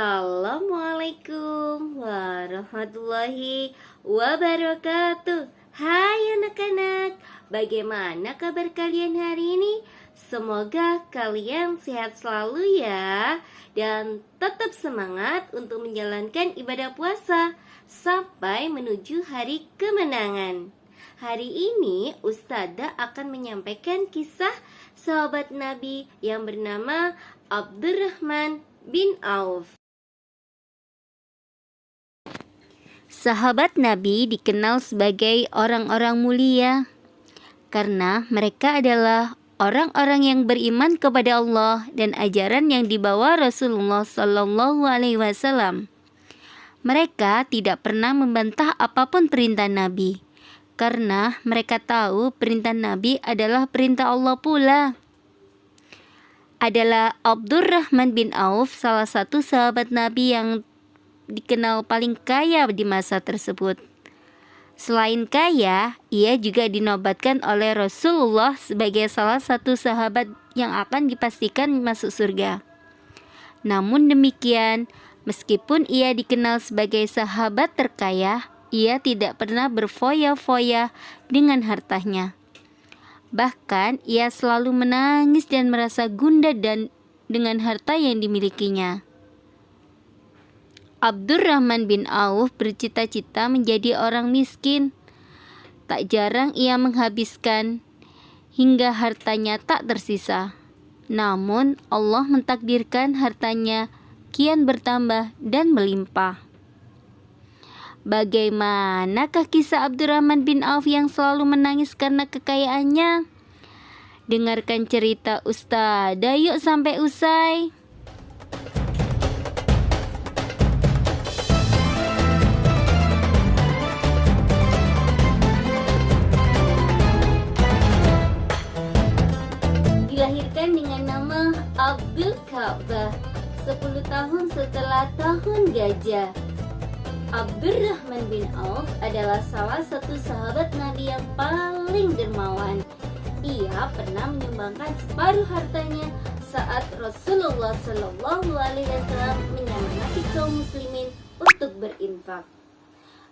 Assalamualaikum warahmatullahi wabarakatuh. Hai anak-anak, bagaimana kabar kalian hari ini? Semoga kalian sehat selalu ya, dan tetap semangat untuk menjalankan ibadah puasa sampai menuju hari kemenangan. Hari ini Ustadzah akan menyampaikan kisah sahabat Nabi yang bernama Abdurrahman bin Auf. Sahabat Nabi dikenal sebagai orang-orang mulia karena mereka adalah orang-orang yang beriman kepada Allah dan ajaran yang dibawa Rasulullah Shallallahu Alaihi Wasallam. Mereka tidak pernah membantah apapun perintah Nabi karena mereka tahu perintah Nabi adalah perintah Allah pula. Adalah Abdurrahman bin Auf, salah satu sahabat Nabi yang dikenal paling kaya di masa tersebut. Selain kaya, ia juga dinobatkan oleh Rasulullah sebagai salah satu sahabat yang akan dipastikan masuk surga. Namun demikian, meskipun ia dikenal sebagai sahabat terkaya, ia tidak pernah berfoya-foya dengan hartanya. Bahkan ia selalu menangis dan merasa gundah dengan harta yang dimilikinya. Abdurrahman bin Auf bercita-cita menjadi orang miskin. Tak jarang ia menghabiskan hingga hartanya tak tersisa. Namun Allah mentakdirkan hartanya kian bertambah dan melimpah. Bagaimanakah kisah Abdurrahman bin Auf yang selalu menangis karena kekayaannya? Dengarkan cerita Ustadzah yuk sampai usai. Dilahirkan dengan nama Abdul Ka'bah 10 tahun setelah tahun gajah. Abdurrahman bin Auf adalah salah satu sahabat Nabi yang paling dermawan. Ia pernah menyumbangkan separuh hartanya saat Rasulullah Shallallahu Alaihi Wasallam menyemangati kaum muslimin untuk berinfak.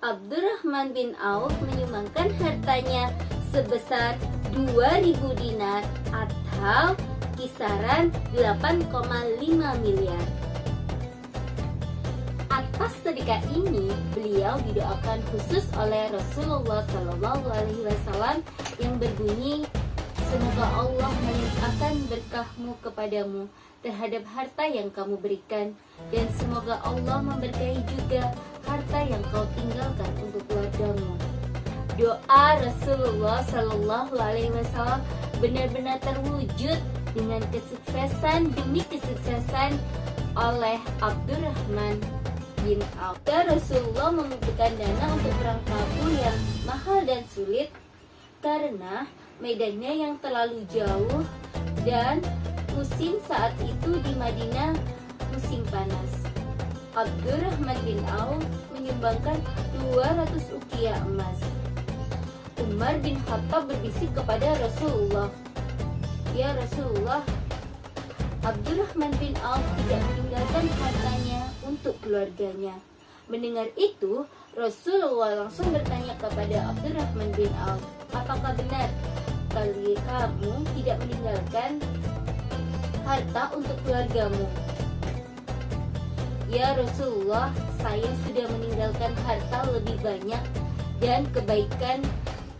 Abdurrahman bin Auf menyumbangkan hartanya sebesar 2.000 dinar atau kisaran 8,5 miliar. Atas sedekah ini, beliau didoakan khusus oleh Rasulullah Shallallahu Alaihi Wasallam yang berbunyi, semoga Allah melimpahkan berkahmu kepadamu terhadap harta yang kamu berikan, dan semoga Allah memberkahi juga harta yang kau tinggalkan untuk keluargamu. Doa Rasulullah Shallallahu Alaihi Wasallam benar-benar terwujud dengan kesuksesan demi kesuksesan oleh Abdurrahman bin Auf. Rasulullah membutuhkan dana untuk perang Tabuk yang mahal dan sulit karena medannya yang terlalu jauh dan musim saat itu di Madinah musim panas. Abdurrahman bin Auf menyumbangkan 200 ukiah emas. Umar bin Khattab berbisik kepada Rasulullah, "Ya Rasulullah, Abdurrahman bin Auf tidak meninggalkan hartanya untuk keluarganya." Mendengar itu, Rasulullah langsung bertanya kepada Abdurrahman bin Auf, "Apakah benar kalau kamu tidak meninggalkan harta untuk keluargamu?" "Ya Rasulullah, saya sudah meninggalkan harta lebih banyak dan kebaikan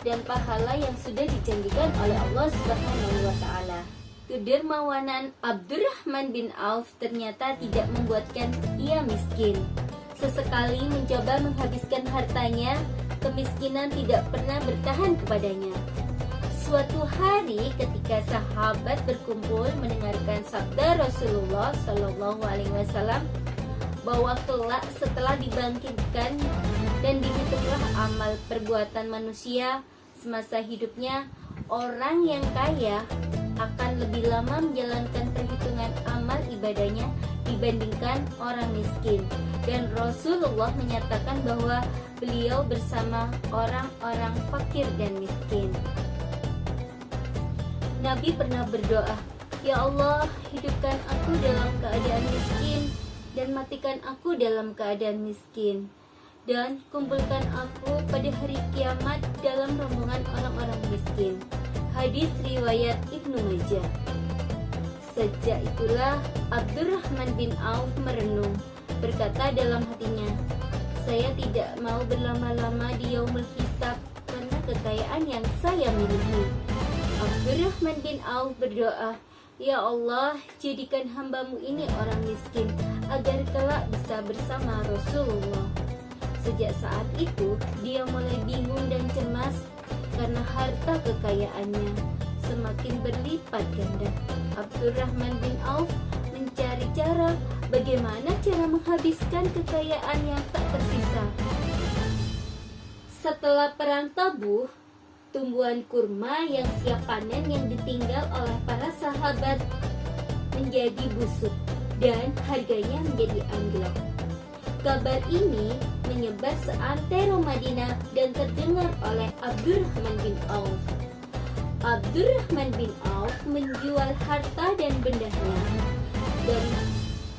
dan pahala yang sudah dijanjikan oleh Allah Subhanahu wa Ta'ala." Kedermawanan Abdurrahman bin Auf ternyata tidak membuatkan ia miskin. Sesekali mencoba menghabiskan hartanya, kemiskinan tidak pernah bertahan kepadanya. Suatu hari ketika sahabat berkumpul mendengarkan sabda Rasulullah Shallallahu Alaihi Wasallam bahwa kelak setelah dibangkitkan dan dihitunglah amal perbuatan manusia semasa hidupnya, orang yang kaya akan lebih lama menjalankan perhitungan amal ibadahnya dibandingkan orang miskin. Dan Rasulullah menyatakan bahwa beliau bersama orang-orang fakir dan miskin. Nabi pernah berdoa, "Ya Allah, hidupkan aku dalam keadaan miskin dan matikan aku dalam keadaan miskin, dan kumpulkan aku pada hari kiamat dalam rombongan orang-orang miskin. Hadis riwayat Ibnu Majah. Sejak itulah Abdurrahman bin Auf merenung, berkata dalam hatinya, saya tidak mau berlama-lama di yaumul hisab karena kekayaan yang saya miliki. Abdurrahman bin Auf berdoa, ya Allah, jadikan hambamu ini orang miskin agar kelak bisa bersama Rasulullah. Sejak saat itu, dia mulai bingung dan cemas karena harta kekayaannya semakin berlipat ganda. Abdurrahman bin Auf mencari cara bagaimana cara menghabiskan kekayaan yang tak tersisa. Setelah perang Tabuk, tumbuhan kurma yang siap panen yang ditinggal oleh para sahabat menjadi busuk dan harganya menjadi anjlok. Kabar ini menyebar seantero Madinah dan terdengar oleh Abdurrahman bin Auf. Abdurrahman bin Auf menjual harta dan bendanya dan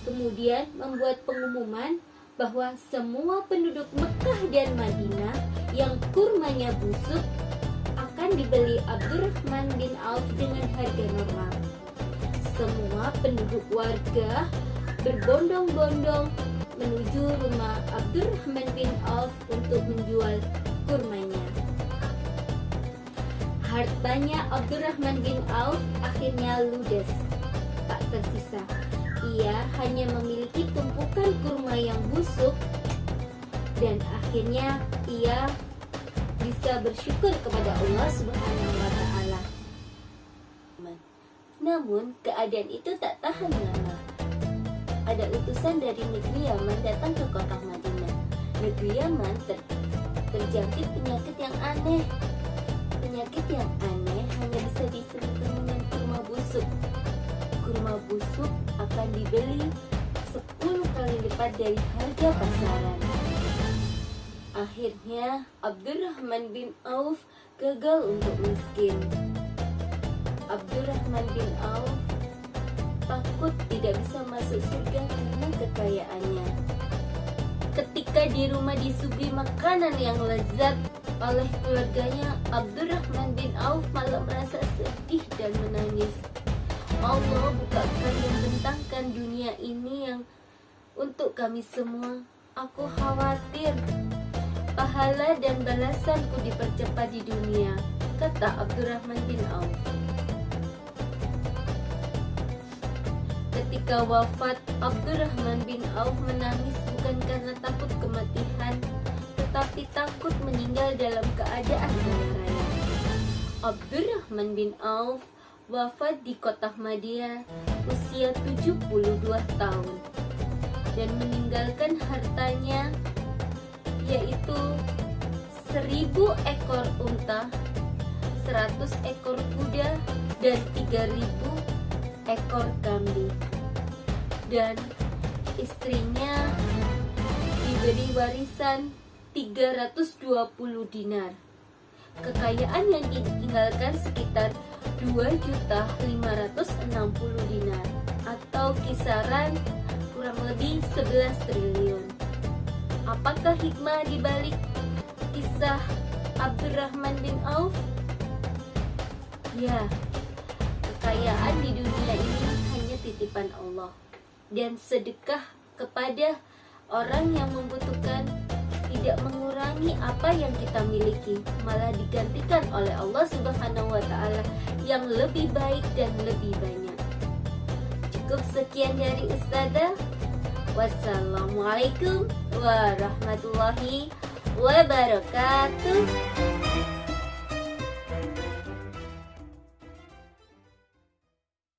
kemudian membuat pengumuman bahwa semua penduduk Mekah dan Madinah yang kurmanya busuk akan dibeli Abdurrahman bin Auf dengan harga normal. Semua penduduk warga berbondong-bondong menuju rumah Abdurrahman bin Auf untuk menjual kurmanya. Hartanya Abdurrahman bin Auf akhirnya ludes, tak tersisa. Ia hanya memiliki tumpukan kurma yang busuk dan akhirnya ia bisa bersyukur kepada Allah Subhanahu wa Ta'ala. Namun keadaan itu tak tahan lama. Ada utusan dari negeri Yaman datang ke kota Madinah. Negeri Yaman terjangkit penyakit yang aneh. Penyakit yang aneh hanya bisa disembuhkan dengan kurma busuk. Kurma busuk akan dibeli 10 kali lipat dari harga pasaran. Akhirnya Abdurrahman bin Auf gagal untuk miskin. Abdurrahman bin Auf takut tidak bisa masuk surga karena kekayaannya. Ketika di rumah disuguhi makanan yang lezat oleh keluarganya, Abdurrahman bin Auf malah merasa sedih dan menangis. Allah bukakan dan bentangkan dunia ini yang untuk kami semua. Aku khawatir pahala dan balasanku dipercepat di dunia, kata Abdurrahman bin Auf. Ketika wafat, Abdurrahman bin Auf menangis bukan karena takut kematian, tetapi takut meninggal dalam keadaan kaya raya. Abdurrahman bin Auf wafat di kota Madinah usia 72 tahun dan meninggalkan hartanya yaitu 1000 ekor unta, 100 ekor kuda, dan 3000 ekor kambing. Dan istrinya diberi warisan 320 dinar. Kekayaan yang ditinggalkan sekitar 2.560 dinar atau kisaran kurang lebih 11 triliun. Apakah hikmah di balik kisah Abdurrahman bin Auf? Ya, kekayaan di dunia ini hanya titipan Allah, dan sedekah kepada orang yang membutuhkan tidak mengurangi apa yang kita miliki, malah digantikan oleh Allah Subhanahu wa Ta'ala yang lebih baik dan lebih banyak. Cukup sekian dari Ustazah. Wassalamualaikum warahmatullahi wabarakatuh.